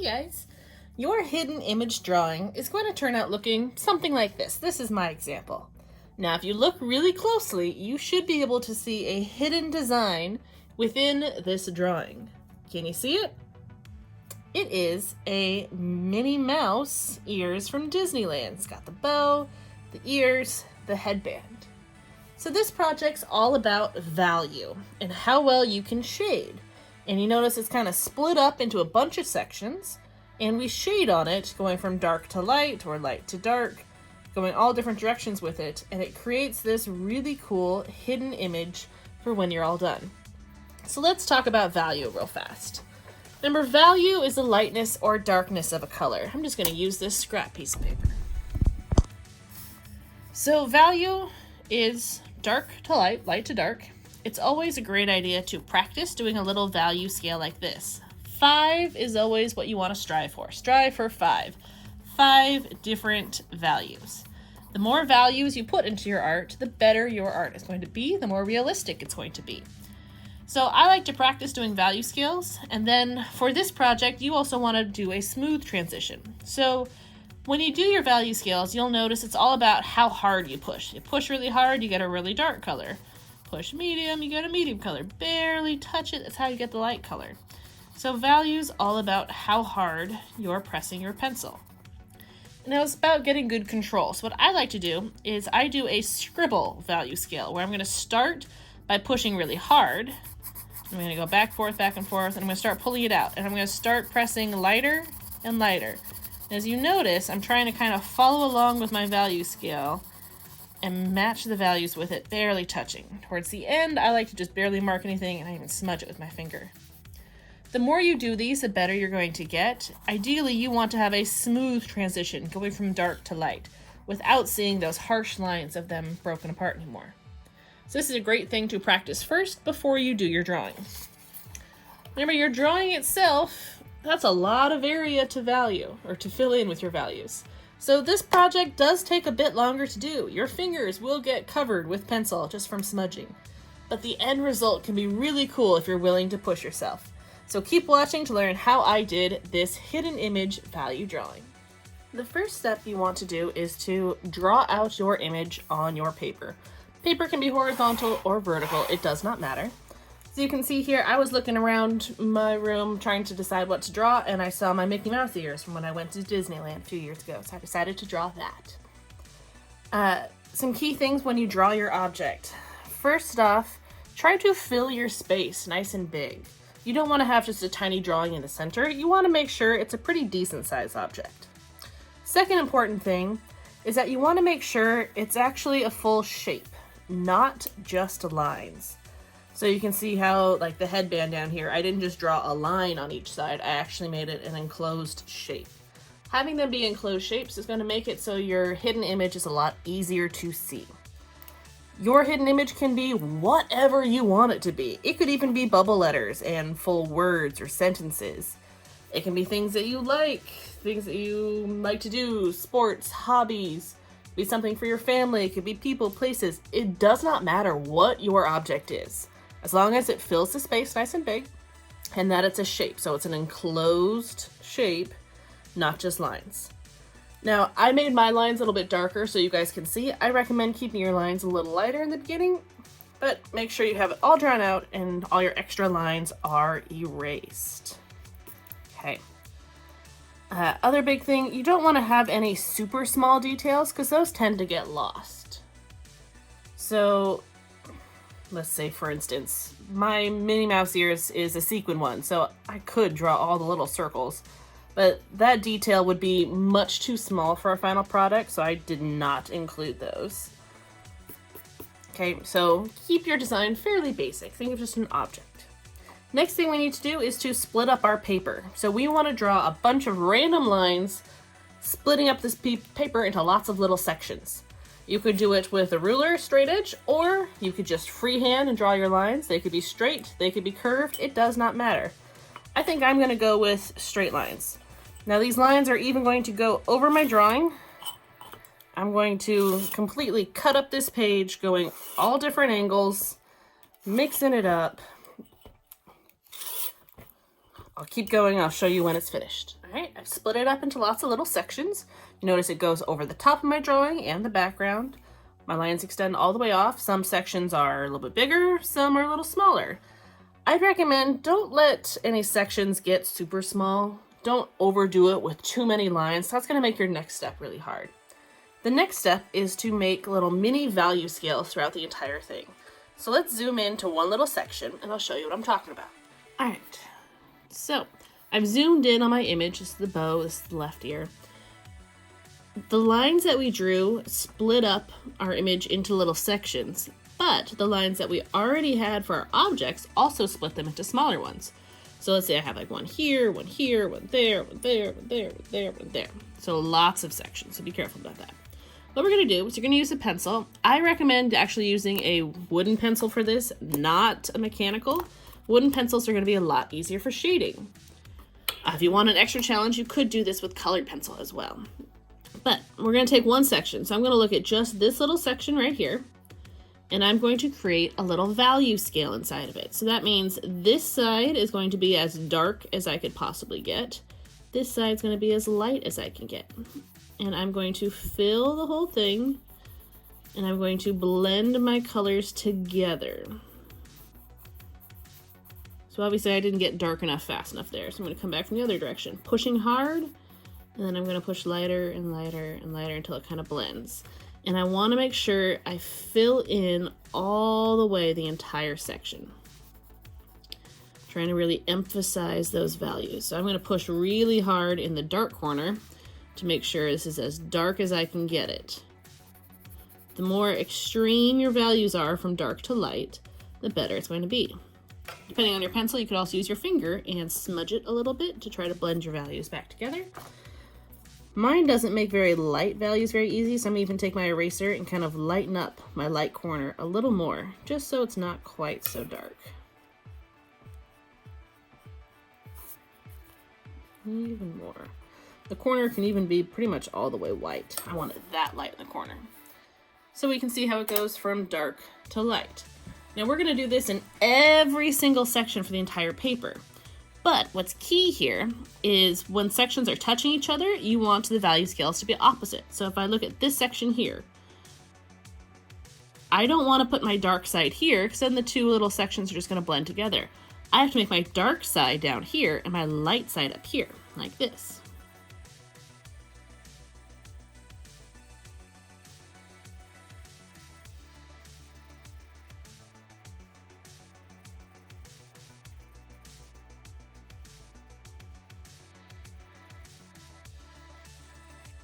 guys, your hidden image drawing is going to turn out looking something like this. This is my example. Now, if you look really closely, you should be able to see a hidden design within this drawing. Can you see it? It is a Minnie Mouse ears from Disneyland. It's got the bow, the ears, the headband. So this project's all about value and how well you can shade. And you notice it's kind of split up into a bunch of sections, and we shade on it going from dark to light or light to dark, going all different directions with it, and it creates this really cool hidden image for when you're all done. So let's talk about value real fast. Remember, value is the lightness or darkness of a color. I'm just going to use this scrap piece of paper. So value is dark to light, light to dark. It's always a great idea to practice doing a little value scale like this. 5 is always what you want to strive for. Strive for 5. 5 different values. The more values you put into your art, the better your art is going to be, the more realistic it's going to be. So I like to practice doing value scales, and then for this project, you also want to do a smooth transition. So when you do your value scales, you'll notice it's all about how hard you push. You push really hard, you get a really dark color. Push medium, you get a medium color. Barely touch it, that's how you get the light color. So value's all about how hard you're pressing your pencil. Now it's about getting good control. So what I like to do is I do a scribble value scale where I'm going to start by pushing really hard. I'm going to go back and forth, and I'm going to start pulling it out. And I'm going to start pressing lighter and lighter. And as you notice, I'm trying to kind of follow along with my value scale and match the values with it, barely touching. Towards the end, I like to just barely mark anything, and I even smudge it with my finger. The more you do these, the better you're going to get. Ideally, you want to have a smooth transition going from dark to light without seeing those harsh lines of them broken apart anymore. So this is a great thing to practice first before you do your drawing. Remember, your drawing itself, that's a lot of area to value or to fill in with your values. So this project does take a bit longer to do. Your fingers will get covered with pencil just from smudging. But the end result can be really cool if you're willing to push yourself. So keep watching to learn how I did this hidden image value drawing. The first step you want to do is to draw out your image on your paper. Paper can be horizontal or vertical, it does not matter. So you can see here, I was looking around my room trying to decide what to draw, and I saw my Mickey Mouse ears from when I went to Disneyland a few years ago, so I decided to draw that. Some key things when you draw your object. First off, try to fill your space nice and big. You don't want to have just a tiny drawing in the center. You want to make sure it's a pretty decent sized object. Second important thing is that you want to make sure it's actually a full shape, not just lines. So you can see how, like the headband down here, I didn't just draw a line on each side, I actually made it an enclosed shape. Having them be enclosed shapes is going to make it so your hidden image is a lot easier to see. Your hidden image can be whatever you want it to be. It could even be bubble letters and full words or sentences. It can be things that you like, things that you like to do, sports, hobbies. It could be something for your family. It could be people, places. It does not matter what your object is, as long as it fills the space nice and big and that it's a shape. So it's an enclosed shape, not just lines. Now, I made my lines a little bit darker so you guys can see. I recommend keeping your lines a little lighter in the beginning, but make sure you have it all drawn out and all your extra lines are erased. Okay. Other big thing, you don't want to have any super small details because those tend to get lost. So, let's say for instance, my Minnie Mouse ears is a sequin one, so I could draw all the little circles. But that detail would be much too small for our final product, so I did not include those. Okay, so keep your design fairly basic. Think of just an object. Next thing we need to do is to split up our paper. So we want to draw a bunch of random lines, splitting up this paper into lots of little sections. You could do it with a ruler, straight edge, or you could just freehand and draw your lines. They could be straight, they could be curved, it does not matter. I think I'm going to go with straight lines. Now these lines are even going to go over my drawing. I'm going to completely cut up this page, going all different angles, mixing it up. I'll keep going. I'll show you when it's finished. All right, I've split it up into lots of little sections. You notice it goes over the top of my drawing and the background. My lines extend all the way off. Some sections are a little bit bigger, some are a little smaller. I'd recommend don't let any sections get super small. Don't overdo it with too many lines. That's going to make your next step really hard. The next step is to make little mini value scales throughout the entire thing. So let's zoom into one little section and I'll show you what I'm talking about. All right, so I've zoomed in on my image. This is the bow, this is the left ear. The lines that we drew split up our image into little sections, but the lines that we already had for our objects also split them into smaller ones. So let's say I have like one here, one here, one there, one there, one there, one there, one there. So lots of sections, so be careful about that. What we're going to do is you're going to use a pencil. I recommend actually using a wooden pencil for this, not a mechanical. Wooden pencils are going to be a lot easier for shading. If you want an extra challenge, you could do this with colored pencil as well. But we're going to take one section. So I'm going to look at just this little section right here. And I'm going to create a little value scale inside of it. So that means this side is going to be as dark as I could possibly get. This side's going to be as light as I can get. And I'm going to fill the whole thing. And I'm going to blend my colors together. So obviously I didn't get dark enough fast enough there. So I'm going to come back from the other direction, pushing hard. And then I'm going to push lighter and lighter and lighter until it kind of blends. And I want to make sure I fill in all the way the entire section. Trying to really emphasize those values. So I'm going to push really hard in the dark corner to make sure this is as dark as I can get it. The more extreme your values are from dark to light, the better it's going to be. Depending on your pencil, you could also use your finger and smudge it a little bit to try to blend your values back together. Mine doesn't make very light values very easy, so I'm even take my eraser and kind of lighten up my light corner a little more, just so it's not quite so dark. Even more. The corner can even be pretty much all the way white. I want it that light in the corner. So we can see how it goes from dark to light. Now we're going to do this in every single section for the entire paper. But what's key here is when sections are touching each other, you want the value scales to be opposite. So if I look at this section here, I don't want to put my dark side here because then the two little sections are just going to blend together. I have to make my dark side down here and my light side up here, like this.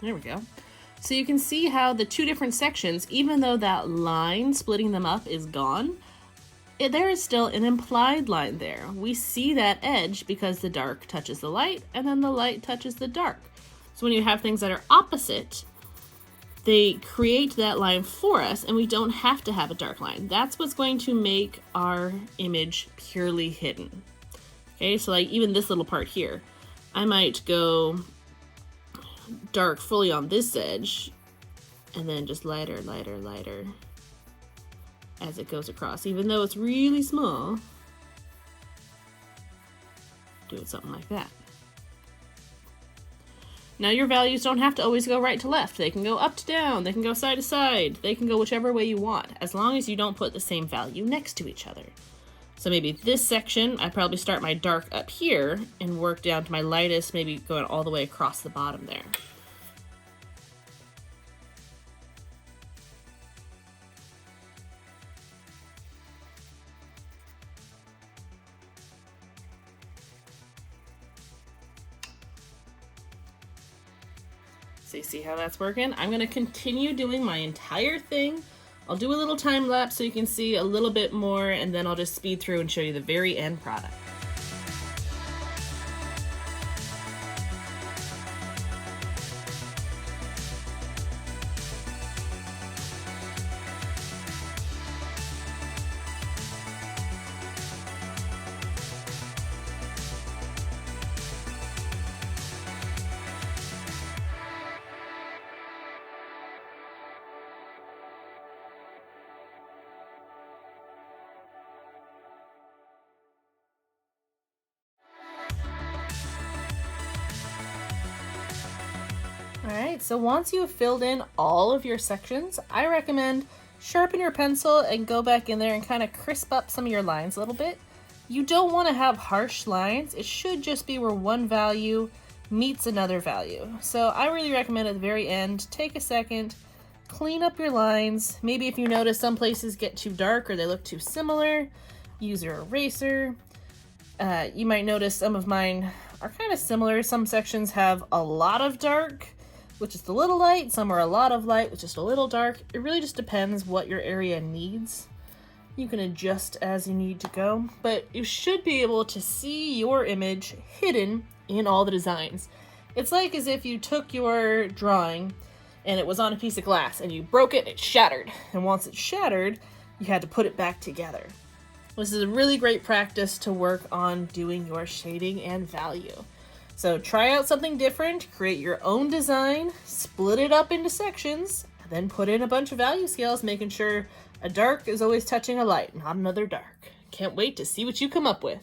There we go. So you can see how the two different sections, even though that line splitting them up is gone, there is still an implied line there. We see that edge because the dark touches the light and then the light touches the dark. So when you have things that are opposite, they create that line for us and we don't have to have a dark line. That's what's going to make our image purely hidden. Okay, so like even this little part here, I might go dark fully on this edge and then just lighter, lighter, lighter as it goes across, even though it's really small. Do it something like that. Now your values don't have to always go right to left. They can go up to down, they can go side to side, they can go whichever way you want, as long as you don't put the same value next to each other. So maybe this section, I probably start my dark up here and work down to my lightest, maybe going all the way across the bottom there. So you see how that's working? I'm going to continue doing my entire thing. I'll do a little time lapse so you can see a little bit more, and then I'll just speed through and show you the very end product. right, so once you've filled in all of your sections, I recommend sharpen your pencil and go back in there and kind of crisp up some of your lines a little bit. You don't want to have harsh lines. It should just be where one value meets another value. So I really recommend at the very end, take a second, clean up your lines. Maybe if you notice some places get too dark or they look too similar, use your eraser. You might notice some of mine are kind of similar. Some sections have a lot of dark, which is a little light. Some are a lot of light, which is a little dark. It really just depends what your area needs. You can adjust as you need to go, but you should be able to see your image hidden in all the designs. It's like as if you took your drawing and it was on a piece of glass and you broke it, it shattered. And once it shattered, you had to put it back together. This is a really great practice to work on doing your shading and value. So try out something different, create your own design, split it up into sections, and then put in a bunch of value scales, making sure a dark is always touching a light, not another dark. Can't wait to see what you come up with.